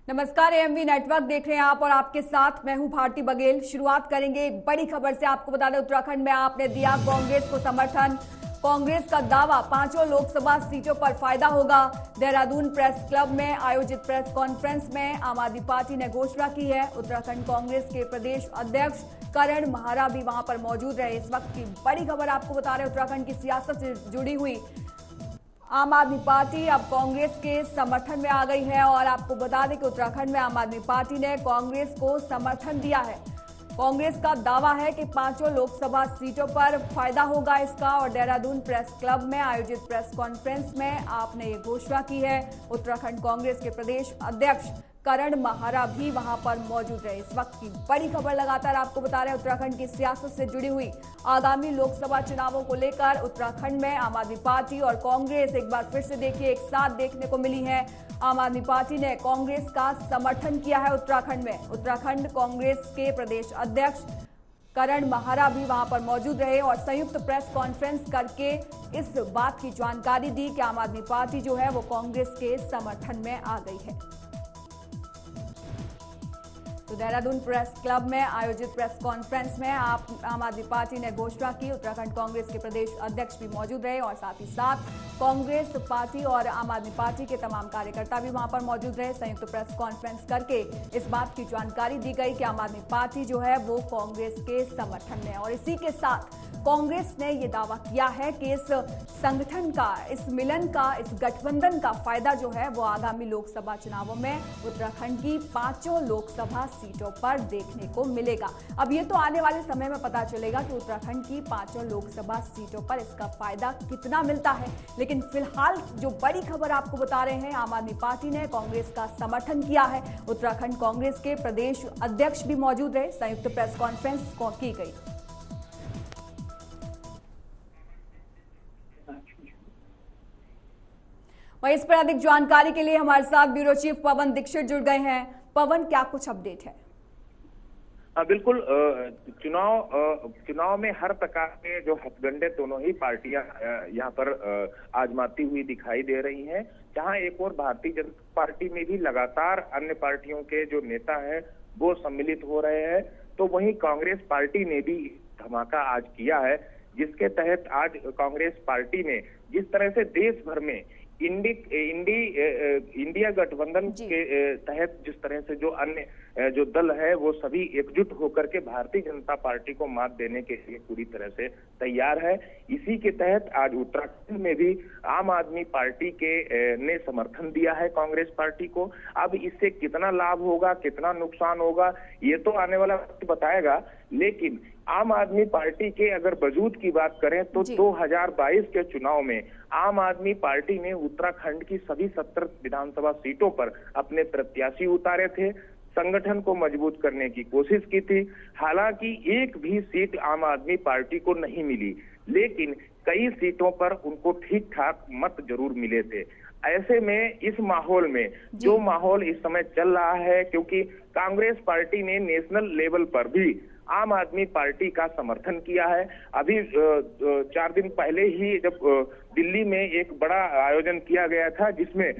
नमस्कार, AMV network देख रहे हैं आप और आपके साथ मैं हूं भारती बघेल। शुरुआत करेंगे एक बड़ी खबर से। आपको बता दें, उत्तराखंड में आपने दिया कांग्रेस को समर्थन। कांग्रेस का दावा, पांचों लोकसभा सीटों पर फायदा होगा। देहरादून प्रेस क्लब में आयोजित प्रेस कॉन्फ्रेंस में आम आदमी पार्टी ने घोषणा की है। उत्तराखंड कांग्रेस के प्रदेश अध्यक्ष करण महारा भी वहां पर मौजूद रहे। इस वक्त की बड़ी खबर आपको बता रहे, उत्तराखंड की सियासत से जुड़ी हुई। आम आदमी पार्टी अब कांग्रेस के समर्थन में आ गई है और आपको बता दें कि उत्तराखंड में आम आदमी पार्टी ने कांग्रेस को समर्थन दिया है। कांग्रेस का दावा है कि पांचों लोकसभा सीटों पर फायदा होगा इसका। और देहरादून प्रेस क्लब में आयोजित प्रेस कॉन्फ्रेंस में आपने ये घोषणा की है। उत्तराखंड कांग्रेस के प्रदेश अध्यक्ष करण महारा भी वहां पर मौजूद रहे। इस वक्त की बड़ी खबर लगातार आपको बता रहे हैं, उत्तराखंड की सियासत से जुड़ी हुई। आगामी लोकसभा चुनावों को लेकर उत्तराखंड में आम आदमी पार्टी और कांग्रेस एक बार फिर से देखिए एक साथ देखने को मिली है। आम आदमी पार्टी ने कांग्रेस का समर्थन किया है उत्तराखंड में। उत्तराखंड कांग्रेस के प्रदेश अध्यक्ष करण महारा भी वहां पर मौजूद रहे और संयुक्त प्रेस कॉन्फ्रेंस करके इस बात की जानकारी दी कि आम आदमी पार्टी जो है वो कांग्रेस के समर्थन में आ गई है। तो देहरादून प्रेस क्लब में आयोजित प्रेस कॉन्फ्रेंस में आम आदमी पार्टी ने घोषणा की। उत्तराखंड कांग्रेस के प्रदेश अध्यक्ष भी मौजूद रहे और साथ ही साथ कांग्रेस पार्टी और आम आदमी पार्टी के तमाम कार्यकर्ता भी वहां पर मौजूद रहे। संयुक्त प्रेस कॉन्फ्रेंस करके इस बात की जानकारी दी गई कि आम आदमी पार्टी जो है वो कांग्रेस के समर्थन में है। और इसी के साथ कांग्रेस ने यह दावा किया है कि इस संगठन का, इस मिलन का, इस गठबंधन का फायदा जो है वो आगामी लोकसभा चुनावों में उत्तराखंड की पांचों लोकसभा सीटों पर देखने को मिलेगा। अब ये तो आने वाले समय में पता चलेगा कि उत्तराखंड की पांचों लोकसभा सीटों पर इसका फायदा कितना मिलता है। लेकिन फिलहाल जो बड़ी खबर आपको बता रहे हैं, आम आदमी पार्टी ने कांग्रेस का समर्थन किया है। उत्तराखंड कांग्रेस के प्रदेश अध्यक्ष भी मौजूद रहे। संयुक्त प्रेस कॉन्फ्रेंस की गई। वहीं इस पर अधिक जानकारी के लिए हमारे साथ ब्यूरो चीफ पवन दीक्षित जुड़ गए हैं। पवन, क्या कुछ अपडेट है? बिल्कुल, चुनाव में हर प्रकार के जो हथकंडे दोनों ही पार्टियां यहाँ पर आजमाती हुई दिखाई दे रही हैं। जहां एक और भारतीय जनता पार्टी में भी लगातार अन्य पार्टियों के जो नेता हैं वो सम्मिलित हो रहे हैं, तो वहीं कांग्रेस पार्टी ने भी धमाका आज किया है, जिसके तहत आज कांग्रेस पार्टी ने जिस तरह से देश भर में इंडिया गठबंधन के तहत जिस तरह से जो अन्य जो दल है वो सभी एकजुट होकर के भारतीय जनता पार्टी को मात देने के लिए पूरी तरह से तैयार है। इसी के तहत आज उत्तराखंड में भी आम आदमी पार्टी के ने समर्थन दिया है कांग्रेस पार्टी को। अब इससे कितना लाभ होगा, कितना नुकसान होगा, ये तो आने वाला वक्त बताएगा। लेकिन आम आदमी पार्टी के अगर वजूद की बात करें तो 2022 के चुनाव में आम आदमी पार्टी ने उत्तराखंड की सभी 70 विधानसभा सीटों पर अपने प्रत्याशी उतारे थे, संगठन को मजबूत करने की कोशिश की थी। हालांकि एक भी सीट आम आदमी पार्टी को नहीं मिली, लेकिन कई सीटों पर उनको ठीक ठाक मत जरूर मिले थे। ऐसे में इस माहौल में जो माहौल इस समय चल रहा है, क्योंकि कांग्रेस पार्टी ने नेशनल लेवल पर भी आम आदमी पार्टी का समर्थन किया है। अभी 4 दिन पहले ही जब दिल्ली में एक बड़ा आयोजन किया गया था, जिसमें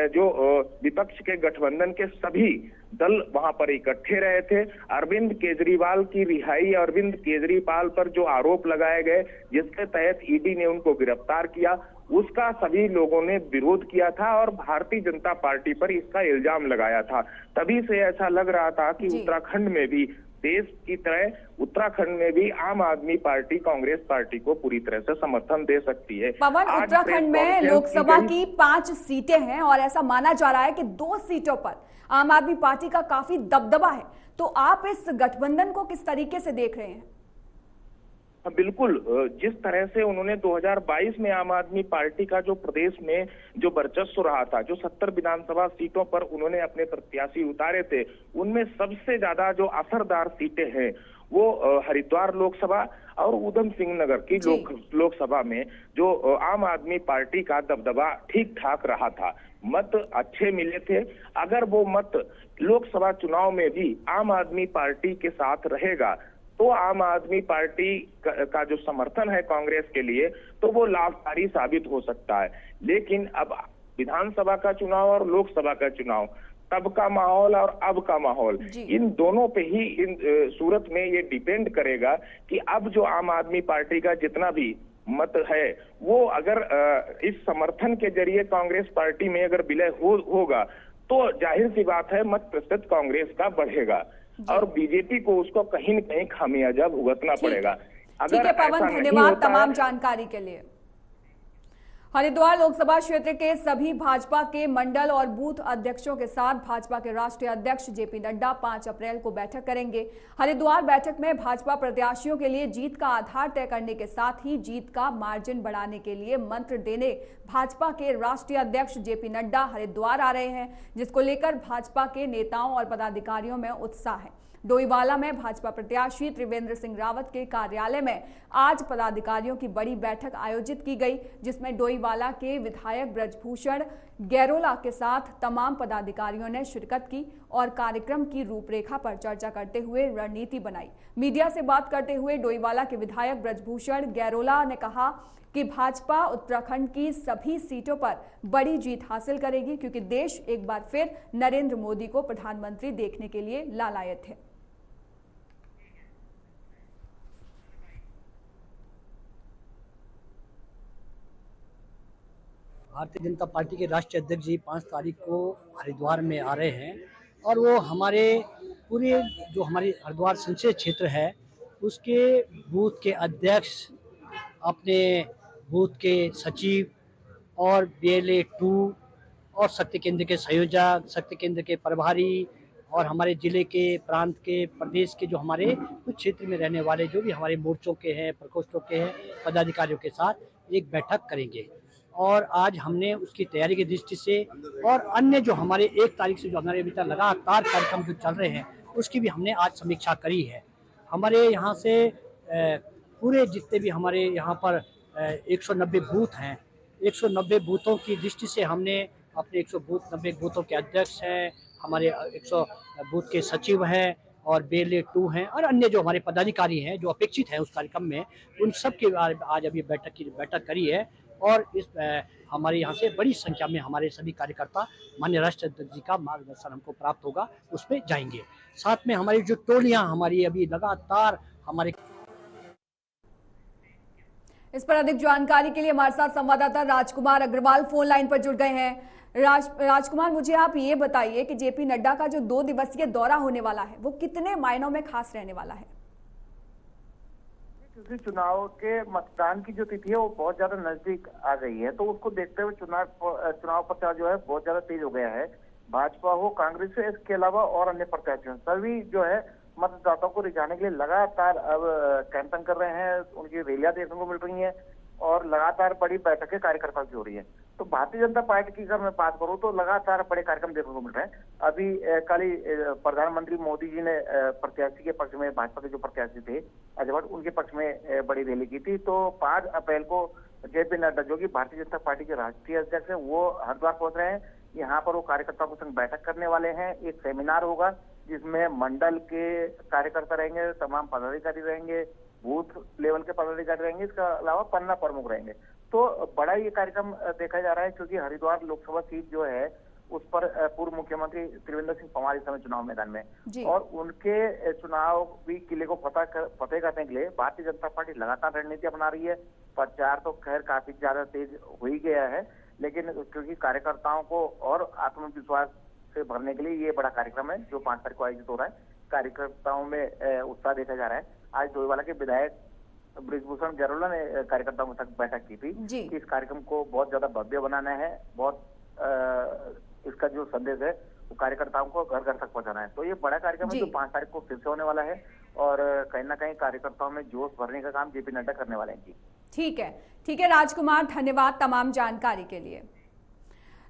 जो विपक्ष के गठबंधन के सभी दल वहां पर इकट्ठे रहे थे। अरविंद केजरीवाल की रिहाई, अरविंद केजरीवाल पर जो आरोप लगाए गए, जिसके तहत ईडी ने उनको गिरफ्तार किया, उसका सभी लोगों ने विरोध किया था और भारतीय जनता पार्टी पर इसका इल्जाम लगाया था। तभी से ऐसा लग रहा था कि उत्तराखंड में भी, देश की तरह उत्तराखंड में भी आम आदमी पार्टी कांग्रेस पार्टी को पूरी तरह से समर्थन दे सकती है। पवन, उत्तराखंड में लोकसभा की 5 सीटें हैं और ऐसा माना जा रहा है कि 2 सीटों पर आम आदमी पार्टी का काफी दबदबा है। तो आप इस गठबंधन को किस तरीके से देख रहे हैं? बिल्कुल, जिस तरह से उन्होंने 2022 में आम आदमी पार्टी का जो प्रदेश में जो वर्चस्व रहा था, जो 70 विधानसभा सीटों पर उन्होंने अपने प्रत्याशी उतारे थे, उनमें सबसे ज्यादा जो असरदार सीटें हैं वो हरिद्वार लोकसभा और उधम सिंह नगर की लोकसभा में जो आम आदमी पार्टी का दबदबा ठीक ठाक रहा था, मत अच्छे मिले थे। अगर वो मत लोकसभा चुनाव में भी आम आदमी पार्टी के साथ रहेगा तो आम आदमी पार्टी का जो समर्थन है कांग्रेस के लिए, तो वो लाभकारी साबित हो सकता है। लेकिन अब विधानसभा का चुनाव और लोकसभा का चुनाव तब का माहौल और अब का माहौल, इन दोनों पे ही इन सूरत में ये डिपेंड करेगा कि अब जो आम आदमी पार्टी का जितना भी मत है वो अगर इस समर्थन के जरिए कांग्रेस पार्टी में अगर विलय होगा तो जाहिर सी बात है मत प्रतिशत कांग्रेस का बढ़ेगा और बीजेपी को उसको कहीं न कहीं खामियाजा भुगतना पड़ेगा। ठीक है पवन, धन्यवाद तमाम जानकारी के लिए। हरिद्वार लोकसभा क्षेत्र के सभी भाजपा के मंडल और बूथ अध्यक्षों के साथ भाजपा के राष्ट्रीय अध्यक्ष जेपी नड्डा 5 अप्रैल को बैठक करेंगे। हरिद्वार बैठक में भाजपा प्रत्याशियों के लिए जीत का आधार तय करने के साथ ही जीत का मार्जिन बढ़ाने के लिए मंत्र देने भाजपा के राष्ट्रीय अध्यक्ष जेपी नड्डा हरिद्वार आ रहे हैं, जिसको लेकर भाजपा के नेताओं और पदाधिकारियों में उत्साह है। डोईवाला में भाजपा प्रत्याशी त्रिवेंद्र सिंह रावत के कार्यालय में आज पदाधिकारियों की बड़ी बैठक आयोजित की गई, जिसमें डोईवाला के विधायक ब्रजभूषण गैरोला के साथ तमाम पदाधिकारियों ने शिरकत की और कार्यक्रम की रूपरेखा पर चर्चा करते हुए रणनीति बनाई। मीडिया से बात करते हुए डोईवाला के विधायक ब्रजभूषण गैरोला ने कहा कि भाजपा उत्तराखंड की सभी सीटों पर बड़ी जीत हासिल करेगी, क्योंकि देश एक बार फिर नरेंद्र मोदी को प्रधानमंत्री देखने के लिए लालायत है। भारतीय जनता पार्टी के राष्ट्रीय अध्यक्ष जी 5 तारीख को हरिद्वार में आ रहे हैं और वो हमारे पूरे जो हमारी हरिद्वार संसदीय क्षेत्र है उसके बूथ के अध्यक्ष, अपने बूथ के सचिव और BLA 2 और शक्ति केंद्र के संयोजक, शक्ति केंद्र के प्रभारी और हमारे जिले के, प्रांत के, प्रदेश के जो हमारे कुछ क्षेत्र में रहने वाले जो भी हमारे मोर्चों के हैं, प्रकोष्ठों के हैं, पदाधिकारियों के साथ एक बैठक करेंगे। और आज हमने उसकी तैयारी की दृष्टि से और अन्य जो हमारे 1 तारीख से जो हमारे अभी तक लगातार कार्यक्रम जो चल रहे हैं उसकी भी हमने आज समीक्षा करी है। हमारे यहाँ से पूरे जितने भी हमारे यहाँ पर 190 बूथ हैं, 190 बूथों की दृष्टि से हमने अपने 190 बूथों के अध्यक्ष हैं, हमारे 100 बूथ के सचिव हैं और BLA 2 हैं और अन्य जो हमारे पदाधिकारी हैं जो अपेक्षित हैं उस कार्यक्रम में, उन सब की आज अभी बैठक करी है। और इस हमारे यहाँ से बड़ी संख्या में हमारे सभी कार्यकर्ता माननीय राष्ट्रीय अध्यक्ष जी का मार्गदर्शन हमको प्राप्त होगा, उसमें जाएंगे। साथ में हमारी जो टोलियां हमारी अभी लगातार हमारे। इस पर अधिक जानकारी के लिए हमारे साथ संवाददाता राजकुमार अग्रवाल फोन लाइन पर जुड़ गए हैं। राजकुमार, मुझे आप ये बताइए कि जेपी नड्डा का जो 2 दिवसीय दौरा होने वाला है वो कितने मायनों में खास रहने वाला है? क्योंकि चुनाव के मतदान की जो तिथि है वो बहुत ज्यादा नजदीक आ गई है, तो उसको देखते हुए चुनाव प्रचार जो है बहुत ज्यादा तेज हो गया है। भाजपा हो, कांग्रेस हो, इसके अलावा और अन्य प्रत्याशियों सभी जो है मतदाताओं को रिझाने के लिए लगातार अब कैंपेन कर रहे हैं, उनकी रैलियां देखने को मिल रही हैं और लगातार बड़ी बैठकें कार्यकर्ताओं की हो रही है। तो भारतीय जनता पार्टी की अगर मैं बात करूं तो लगातार बड़े कार्यक्रम देखने को मिल रहे हैं। अभी कल ही प्रधानमंत्री मोदी जी ने प्रत्याशी के पक्ष में, भाजपा के जो प्रत्याशी थे अजय भट्ट, उनके पक्ष में बड़ी रैली की थी। तो 5 अप्रैल को जेपी नड्डा जो कि भारतीय जनता पार्टी के राष्ट्रीय अध्यक्ष है वो हरिद्वार पहुंच रहे हैं। यहाँ पर वो कार्यकर्ताओं के संग बैठक करने वाले हैं। एक सेमिनार होगा जिसमें मंडल के कार्यकर्ता रहेंगे, तमाम पदाधिकारी रहेंगे, बूथ लेवल के पदाधिकारी रहेंगे, इसके अलावा पन्ना प्रमुख रहेंगे। तो बड़ा ये कार्यक्रम देखा जा रहा है क्योंकि हरिद्वार लोकसभा सीट जो है उस पर पूर्व मुख्यमंत्री त्रिवेंद्र सिंह पंवार इस समय चुनाव मैदान में और उनके चुनावी किले को फतेह करने के लिए भारतीय जनता पार्टी लगातार रणनीति अपना रही है। प्रचार तो खैर काफी ज्यादा तेज हो ही गया है, लेकिन क्योंकि कार्यकर्ताओं को और आत्मविश्वास से भरने के लिए ये बड़ा कार्यक्रम है जो 5 तारीख को आयोजित हो रहा है। कार्यकर्ताओं में उत्साह देखा जा रहा है। आज डोईवाला के विधायक ब्रजभूषण गैरोला ने कार्यकर्ताओं के साथ बैठक की थी। इस कार्यक्रम को बहुत ज्यादा भव्य बनाना है, बहुत इसका जो संदेश है वो कार्यकर्ताओं को घर घर तक पहुंचाना है। तो ये बड़ा कार्यक्रम है जो 5 तारीख को फिर से होने वाला है और कहीं ना कहीं कार्यकर्ताओं में जोश भरने का काम जेपी नड्डा करने वाले हैं। जी ठीक है राजकुमार, धन्यवाद तमाम जानकारी के लिए।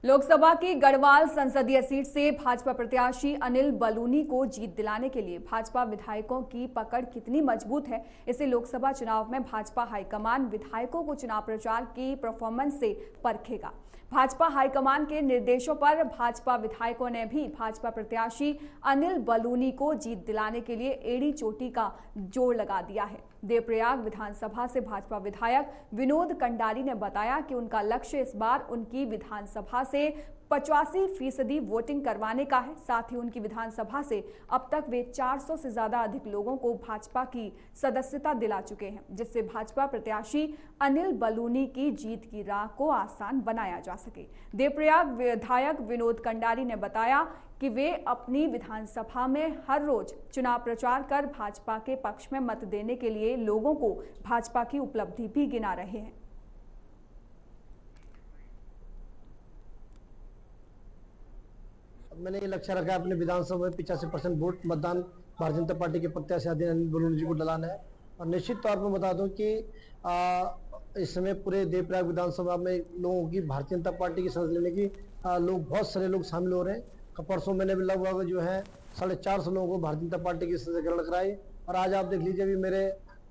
लोकसभा की गढ़वाल संसदीय सीट से भाजपा प्रत्याशी अनिल बलूनी को जीत दिलाने के लिए भाजपा विधायकों की पकड़ कितनी मजबूत है, इसे लोकसभा चुनाव में भाजपा हाईकमान विधायकों को चुनाव प्रचार की परफॉर्मेंस से परखेगा। भाजपा हाईकमान के निर्देशों पर भाजपा विधायकों ने भी भाजपा प्रत्याशी अनिल बलूनी को जीत दिलाने के लिए एड़ी चोटी का जोर लगा दिया है। देवप्रयाग विधानसभा से भाजपा विधायक विनोद कंडारी ने बताया कि उनका लक्ष्य इस बार उनकी विधानसभा से 85% वोटिंग करवाने का है। साथ ही उनकी विधानसभा से अब तक वे 400 से ज्यादा अधिक लोगों को भाजपा की सदस्यता दिला चुके हैं, जिससे भाजपा प्रत्याशी अनिल बलूनी की जीत की राह को आसान बनाया जा सके। देवप्रयाग विधायक विनोद कंडारी ने बताया कि वे अपनी विधानसभा में हर रोज चुनाव प्रचार कर भाजपा के पक्ष में मत देने के लिए लोगों को भाजपा की उपलब्धि भी गिना रहे हैं। मैंने ये लक्ष्य रखा है अपने विधानसभा में 85% वोट मतदान भारतीय जनता पार्टी के प्रत्याशी अनिल बलूनी जी को डलाना है। और निश्चित तौर पर बता दूं कि इस समय पूरे देवप्रयाग विधानसभा में लोगों की भारतीय जनता पार्टी की सांस लेने की लोग बहुत सारे लोग शामिल हो रहे हैं। परसों मैंने भी लगभग जो है 450 लोगों को भारतीय जनता पार्टी की सदस्य ग्रहण कराई। और आज आप देख लीजिए, अभी मेरे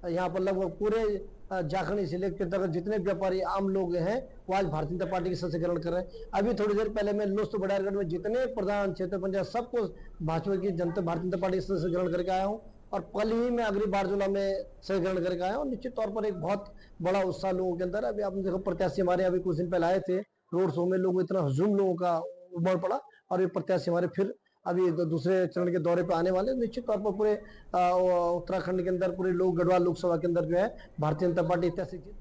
यहाँ पर लगभग पूरे झारखंड जिले के अंतर्गत जितने व्यापारी आम लोग हैं वो आज भारतीय जनता पार्टी की सदस्य ग्रहण कर रहे हैं। अभी थोड़ी देर पहले मैं लोस्त बड़ारगढ़ में जितने प्रधान क्षेत्र पंचायत सबको भाजपा की जनता भारतीय जनता पार्टी की सदस्य ग्रहण करके आया हूँ। और कल ही मैं अगली बारजोला में सदस्य ग्रहण करके आया हूँ। निश्चित तौर पर एक बहुत बड़ा उत्साह लोगों के अंदर। अभी आपने देखो, प्रत्याशी हमारे अभी कुछ दिन पहले आए थे, रोड शो में लोग इतना हुजूम लोगों का उमड़ पड़ा। और ये प्रत्याशी हमारे फिर अभी दूसरे चरण के दौरे पे आने वाले। निश्चित तौर पर पूरे उत्तराखंड के अंदर पूरे गढ़वाल लोकसभा के अंदर जो है भारतीय जनता पार्टी ऐतिहासिक जीत।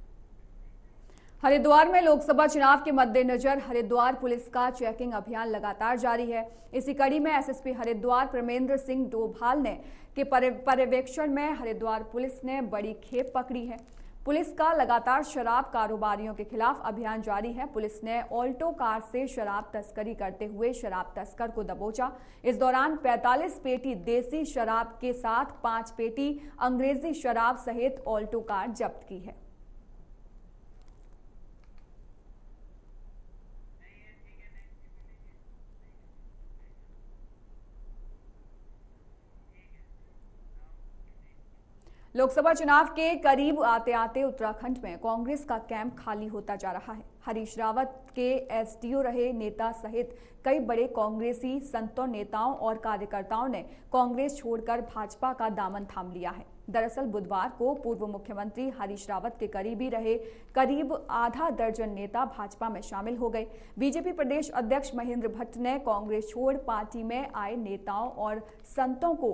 हरिद्वार में लोकसभा चुनाव के मद्देनजर हरिद्वार पुलिस का चेकिंग अभियान लगातार जारी है। इसी कड़ी में एसएसपी हरिद्वार परमेंद्र सिंह डोभाल ने के पर्यवेक्षण में हरिद्वार पुलिस ने बड़ी खेप पकड़ी है। पुलिस का लगातार शराब कारोबारियों के खिलाफ अभियान जारी है। पुलिस ने ऑल्टो कार से शराब तस्करी करते हुए शराब तस्कर को दबोचा। इस दौरान 45 पेटी देसी शराब के साथ 5 पेटी अंग्रेजी शराब सहित ऑल्टो कार जब्त की है। लोकसभा चुनाव के करीब आते आते उत्तराखंड में कांग्रेस का कैंप खाली होता जा रहा है। हरीश रावत के एसडीओ रहे नेता सहित कई बड़े कांग्रेसी संतों, नेताओं और कार्यकर्ताओं ने कांग्रेस छोड़कर भाजपा का दामन थाम लिया है। दरअसल बुधवार को पूर्व मुख्यमंत्री हरीश रावत के करीबी रहे करीब आधा दर्जन नेता भाजपा में शामिल हो गए। बीजेपी प्रदेश अध्यक्ष महेंद्र भट्ट ने कांग्रेस छोड़ पार्टी में आए नेताओं और संतों को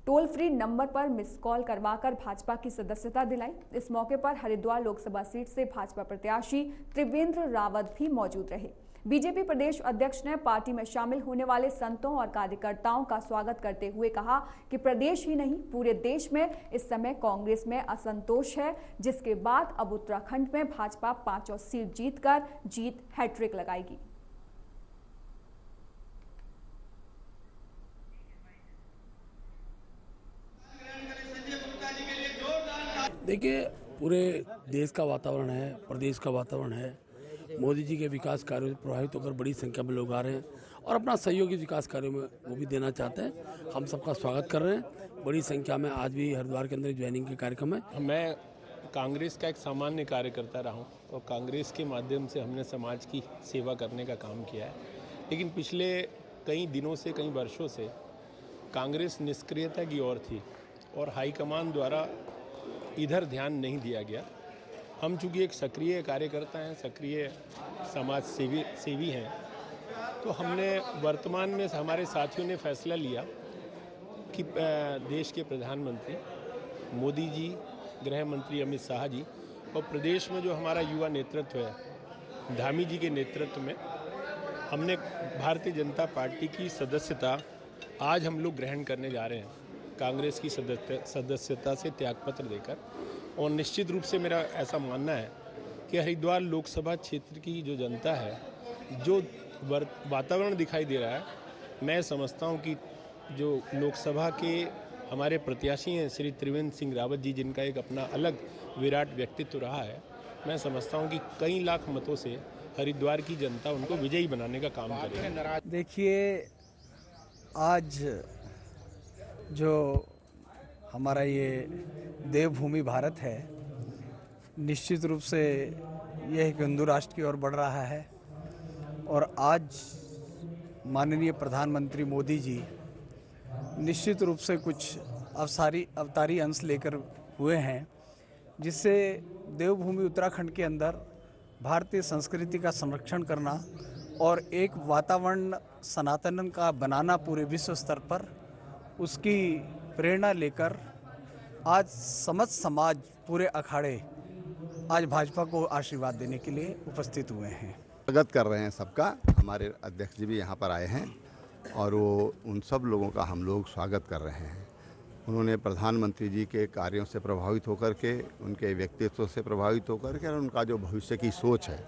टोल फ्री नंबर पर मिस कॉल करवाकर भाजपा की सदस्यता दिलाई। इस मौके पर हरिद्वार लोकसभा सीट से भाजपा प्रत्याशी त्रिवेंद्र रावत भी मौजूद रहे। बीजेपी प्रदेश अध्यक्ष ने पार्टी में शामिल होने वाले संतों और कार्यकर्ताओं का स्वागत करते हुए कहा कि प्रदेश ही नहीं पूरे देश में इस समय कांग्रेस में असंतोष है, जिसके बाद अब उत्तराखंड में भाजपा 5 सीट जीतकर हैट्रिक लगाएगी। देखिए, पूरे देश का वातावरण है, प्रदेश का वातावरण है। मोदी जी के विकास कार्यों से प्रभावित होकर बड़ी संख्या में लोग आ रहे हैं और अपना सहयोगी विकास कार्यों में वो भी देना चाहते हैं। हम सबका स्वागत कर रहे हैं। बड़ी संख्या में आज भी हरिद्वार के अंदर ज्वाइनिंग के कार्यक्रम है। मैं कांग्रेस का एक सामान्य कार्यकर्ता रहा हूँ और कांग्रेस के माध्यम से हमने समाज की सेवा करने का काम किया है। लेकिन पिछले कई दिनों से, कई वर्षों से कांग्रेस निष्क्रियता की ओर थी और हाईकमान द्वारा इधर ध्यान नहीं दिया गया। हम चूँकि एक सक्रिय कार्यकर्ता हैं, सक्रिय समाज सेवी हैं, तो हमने वर्तमान में हमारे साथियों ने फैसला लिया कि देश के प्रधानमंत्री मोदी जी, गृह मंत्री अमित शाह जी और प्रदेश में जो हमारा युवा नेतृत्व है धामी जी के नेतृत्व में हमने भारतीय जनता पार्टी की सदस्यता आज हम लोग ग्रहण करने जा रहे हैं, कांग्रेस की सदस्यता से त्यागपत्र देकर। और निश्चित रूप से मेरा ऐसा मानना है कि हरिद्वार लोकसभा क्षेत्र की जो जनता है, जो वातावरण दिखाई दे रहा है, मैं समझता हूं कि जो लोकसभा के हमारे प्रत्याशी हैं श्री त्रिवेंद्र सिंह रावत जी, जिनका एक अपना अलग विराट व्यक्तित्व रहा है, मैं समझता हूं कि कई लाख मतों से हरिद्वार की जनता उनको विजयी बनाने का काम करेगी। देखिए, आज जो हमारा ये देवभूमि भारत है, निश्चित रूप से यह एक हिंदू राष्ट्र की ओर बढ़ रहा है। और आज माननीय प्रधानमंत्री मोदी जी निश्चित रूप से कुछ अवतारी अंश लेकर हुए हैं, जिससे देवभूमि उत्तराखंड के अंदर भारतीय संस्कृति का संरक्षण करना और एक वातावरण सनातन का बनाना पूरे विश्व स्तर पर, उसकी प्रेरणा लेकर आज समस्त समाज, पूरे अखाड़े आज भाजपा को आशीर्वाद देने के लिए उपस्थित हुए हैं। स्वागत कर रहे हैं सबका। हमारे अध्यक्ष जी भी यहाँ पर आए हैं और वो उन सब लोगों का हम लोग स्वागत कर रहे हैं। उन्होंने प्रधानमंत्री जी के कार्यों से प्रभावित होकर के, उनके व्यक्तित्व से प्रभावित होकर के, और उनका जो भविष्य की सोच है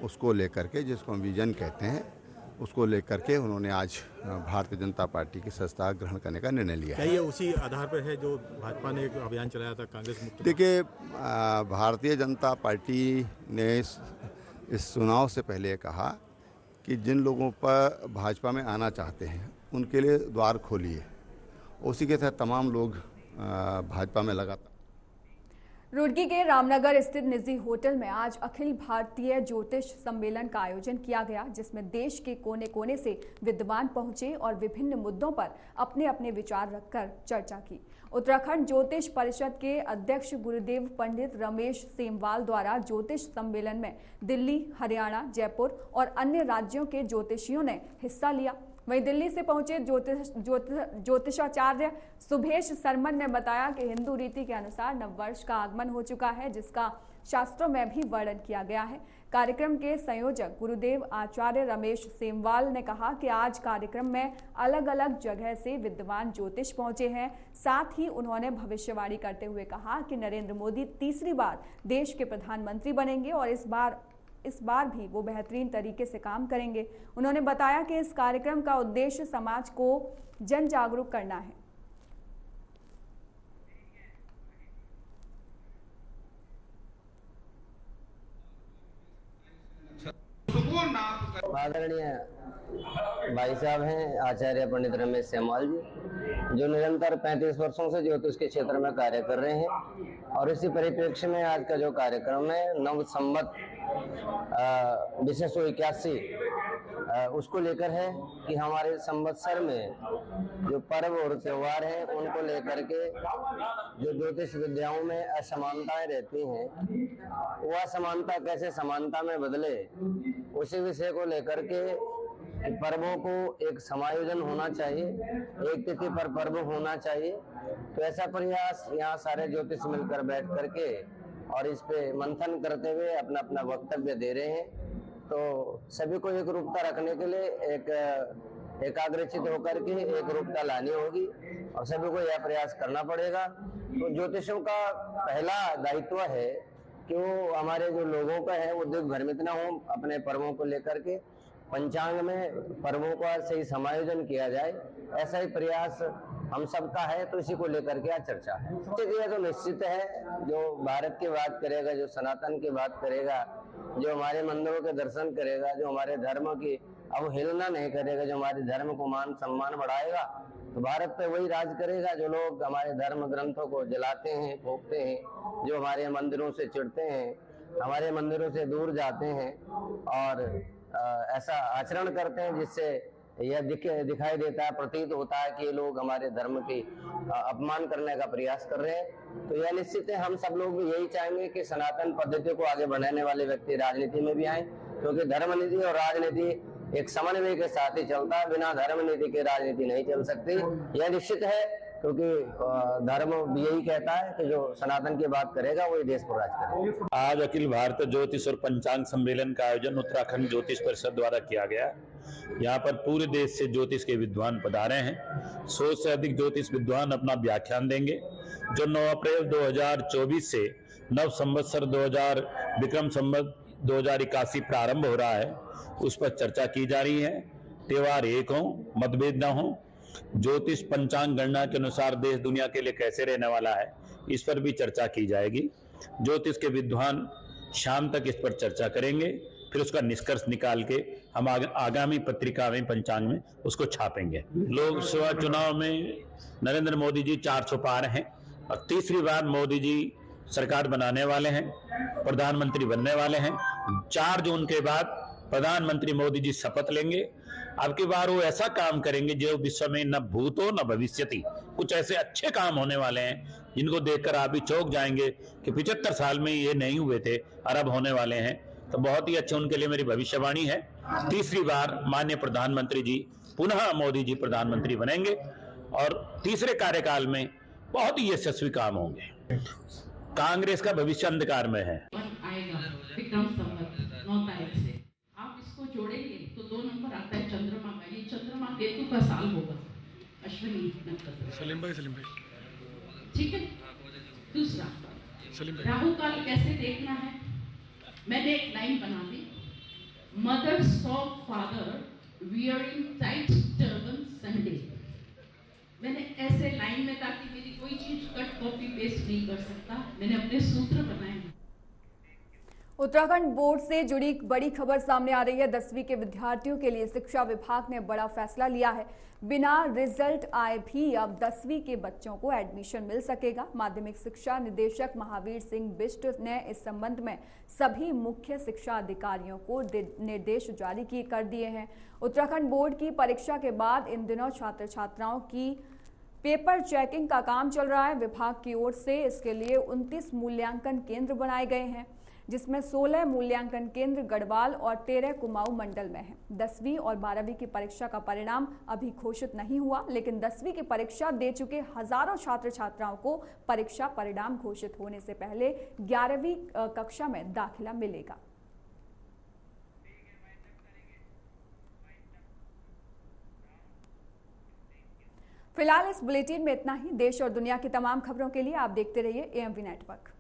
उसको लेकर के, जिसको हम विजन कहते हैं, उसको लेकर के उन्होंने आज भारतीय जनता पार्टी की सदस्यता ग्रहण करने का निर्णय लिया। क्या ये उसी आधार पर है जो भाजपा ने एक अभियान चलाया था कांग्रेस मुक्त? देखिए, भारतीय जनता पार्टी ने इस चुनाव से पहले कहा कि जिन लोगों पर भाजपा में आना चाहते हैं उनके लिए द्वार खोलिए। उसी के तहत तमाम लोग भाजपा में लगातार। रुड़की के रामनगर स्थित निजी होटल में आज अखिल भारतीय ज्योतिष सम्मेलन का आयोजन किया गया, जिसमें देश के कोने कोने से विद्वान पहुंचे और विभिन्न मुद्दों पर अपने अपने विचार रखकर चर्चा की। उत्तराखंड ज्योतिष परिषद के अध्यक्ष गुरुदेव पंडित रमेश सेमवाल द्वारा ज्योतिष सम्मेलन में दिल्ली, हरियाणा, जयपुर और अन्य राज्यों के ज्योतिषियों ने हिस्सा लिया। वहीं दिल्ली से पहुंचे ज्योतिषाचार्य सुभेश सरमन ने बताया कि हिंदू रीति के अनुसार नववर्ष का आगमन हो चुका है, जिसका शास्त्रों में भी वर्णन किया गया है। कार्यक्रम के संयोजक गुरुदेव आचार्य रमेश सेमवाल ने कहा कि आज कार्यक्रम में अलग अलग जगह से विद्वान ज्योतिष पहुंचे हैं। साथ ही उन्होंने भविष्यवाणी करते हुए कहा कि नरेंद्र मोदी तीसरी बार देश के प्रधानमंत्री बनेंगे और इस बार भी वो बेहतरीन तरीके से काम करेंगे। उन्होंने बताया कि इस कार्यक्रम का उद्देश्य समाज को जन जागरूक करना है। आदरणीय भाई साहब हैं आचार्य पंडित रमेश सेमवाल जी, जो निरंतर 35 वर्षों से ज्योतिष के क्षेत्र में कार्य कर रहे हैं। और इसी परिप्रेक्ष्य में आज का जो कार्यक्रम है नव संवत 2081 उसको लेकर है कि हमारे संवत्सर में जो पर्व और त्योहार हैं उनको लेकर के जो ज्योतिष विद्याओं में असमानताएं रहती हैं, वो असमानता कैसे समानता में बदले, उसी विषय को लेकर के पर्वों को एक समायोजन होना चाहिए, एक तिथि पर पर्व होना चाहिए। तो ऐसा प्रयास यहाँ सारे ज्योतिष मिलकर बैठ करके और इस पे मंथन करते हुए अपना अपना वक्तव्य दे रहे हैं। तो सभी को एक रूपता रखने के लिए एक एकाग्रचित होकर के एक रूपता लानी होगी और सभी को यह प्रयास करना पड़ेगा। तो ज्योतिषों का पहला दायित्व है कि वो हमारे जो लोगों का है वो दिग्भ्रमित न हो, अपने पर्वों को लेकर के पंचांग में पर्वों का सही समायोजन किया जाए, ऐसा ही प्रयास हम सबका है। तो इसी को लेकर के आज चर्चा है। तो निश्चित है, जो भारत की बात करेगा, जो सनातन की बात करेगा, जो हमारे मंदिरों के दर्शन करेगा, जो हमारे धर्म की अवहेलना नहीं करेगा, जो हमारे धर्म को मान सम्मान बढ़ाएगा, तो भारत पे वही राज करेगा। जो लोग हमारे धर्म ग्रंथों को जलाते हैं, फूंकते हैं, जो हमारे मंदिरों से चिढ़ते हैं, हमारे मंदिरों से दूर जाते हैं और ऐसा आचरण करते हैं जिससे यह दिखाई देता है, प्रतीत होता है कि ये लोग हमारे धर्म की अपमान करने का प्रयास कर रहे हैं। तो यह निश्चित है, हम सब लोग भी यही चाहेंगे कि सनातन पद्धति को आगे बढ़ाने वाले व्यक्ति राजनीति में भी आए, क्योंकि धर्म नीति और राजनीति एक समन्वय के साथ ही चलता है। बिना धर्म नीति के राजनीति नहीं चल सकती, यह निश्चित है, क्योंकि धर्म भी यही कहता है कि जो सनातन की बात करेगा वही देश को राज करेगा। आज अखिल भारतीय ज्योतिष और पंचांग सम्मेलन का आयोजन उत्तराखंड ज्योतिष परिषद द्वारा किया गया। यहाँ पर पूरे देश से ज्योतिष के विद्वान पधारे हैं। 100 से अधिक ज्योतिष विद्वान अपना व्याख्यान देंगे। जो 9 अप्रैल 2024 से नव संवत्सर 2000 विक्रम संवत 2081 प्रारंभ हो रहा है, उस पर चर्चा की जा रही है। त्योहार एक हो, मतभेद न हो। ज्योतिष पंचांग गणना के अनुसार देश दुनिया के लिए कैसे रहने वाला है, इस पर भी चर्चा की जाएगी। ज्योतिष के विद्वान शाम तक इस पर चर्चा करेंगे, फिर उसका निष्कर्ष निकाल के हम आगामी पत्रिका में, पंचांग में उसको छापेंगे। लोकसभा चुनाव में नरेंद्र मोदी जी 400 पार हैं और तीसरी बार मोदी जी सरकार बनाने वाले हैं, प्रधानमंत्री बनने वाले हैं। 4 जून के बाद प्रधानमंत्री मोदी जी शपथ लेंगे। अब की बार वो ऐसा काम करेंगे जो विश्व में न भूतो न भविष्यति। कुछ ऐसे अच्छे काम होने वाले हैं जिनको देखकर आप भी चौंक जाएंगे कि 75 साल में ये नहीं हुए थे और अब होने वाले हैं। तो बहुत ही अच्छे उनके लिए मेरी भविष्यवाणी है। तीसरी बार माननीय प्रधानमंत्री जी पुनः मोदी जी प्रधानमंत्री बनेंगे और तीसरे कार्यकाल में बहुत ही यशस्वी काम होंगे। कांग्रेस का भविष्य अंधकार में है। विक्रम संवत 9 तारीख से आप इसको जोड़ेंगे तो 2 नंबर आता है चंद्रमा का। ये चंद्रमा केतु का साल होगा, अश्विनी नक्षत्र। ठीक है। दूसरा, राहु काल कैसे देखना है? मैंने एक लाइन बना दी, mother saw father wearing tight turban Sunday. मैंने ऐसे लाइन में, ताकि मेरी कोई चीज कट कॉपी पेस्ट नहीं कर सकता, मैंने अपने सूत्र बनाए हैं। उत्तराखंड बोर्ड से जुड़ी बड़ी खबर सामने आ रही है। 10वीं के विद्यार्थियों के लिए शिक्षा विभाग ने बड़ा फैसला लिया है। बिना रिजल्ट आए भी अब 10वीं के बच्चों को एडमिशन मिल सकेगा। माध्यमिक शिक्षा निदेशक महावीर सिंह बिष्ट ने इस संबंध में सभी मुख्य शिक्षा अधिकारियों को निर्देश जारी कर दिए हैं। उत्तराखंड बोर्ड की परीक्षा के बाद इन दिनों छात्र छात्राओं की पेपर चेकिंग का काम चल रहा है। विभाग की ओर से इसके लिए 29 मूल्यांकन केंद्र बनाए गए हैं, जिसमें 16 मूल्यांकन केंद्र गढ़वाल और 13 कुमाऊं मंडल में हैं। 10वीं और 12वीं की परीक्षा का परिणाम अभी घोषित नहीं हुआ, लेकिन 10वीं की परीक्षा दे चुके हजारों छात्र छात्राओं को परीक्षा परिणाम घोषित होने से पहले 11वीं कक्षा में दाखिला मिलेगा। फिलहाल इस बुलेटिन में इतना ही। देश और दुनिया की तमाम खबरों के लिए आप देखते रहिए AMV नेटवर्क।